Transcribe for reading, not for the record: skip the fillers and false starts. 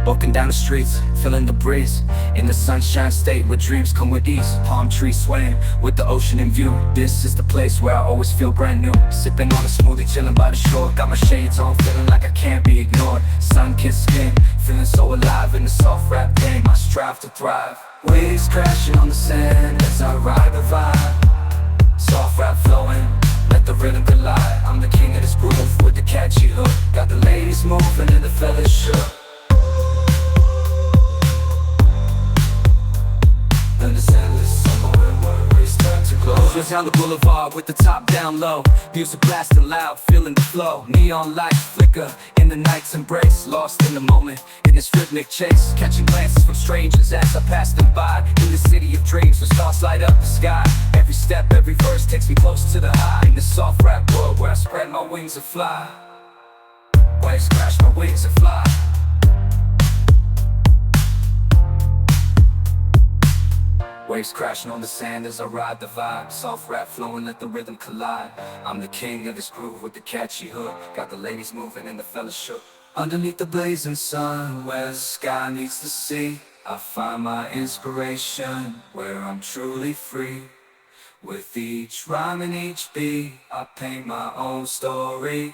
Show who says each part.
Speaker 1: Walking down the streets, feeling the breeze. In the sunshine state where dreams come with ease. Palm trees swaying with the ocean in view. This is the place where I always feel brand new. Sipping on a smoothie, chilling by the shore. Got my shades on, feeling like I can't be ignored. Sun-kissed skin, feeling so alive in the soft rap game. I strive to thrive. Waves crashing on the sand as I ride the vibe. Soft rap flowing, let the rhythm collide. I'm the king of this groove with the catchy hook. Got the ladies moving and the fellas shook. Just down the boulevard with the top down low. Music blasting loud, feeling the flow. Neon lights flicker in the night's embrace. Lost in the moment, in this rhythmic chase. Catching glances from strangers as I pass them by. In the city of dreams where stars light up the sky. Every step, every verse takes me close to the high. In the soft rap world where I spread my wings and fly. Waves crash, my wings and fly. Waves crashing on the sand as I ride the vibe. Soft rap flowing, let the rhythm collide. I'm the king of this groove with the catchy hook. Got the ladies moving and the fellas shook. Underneath the blazing sun, where the sky meets the sea, I find my inspiration, where I'm truly free. With each rhyme and each beat, I paint my own story.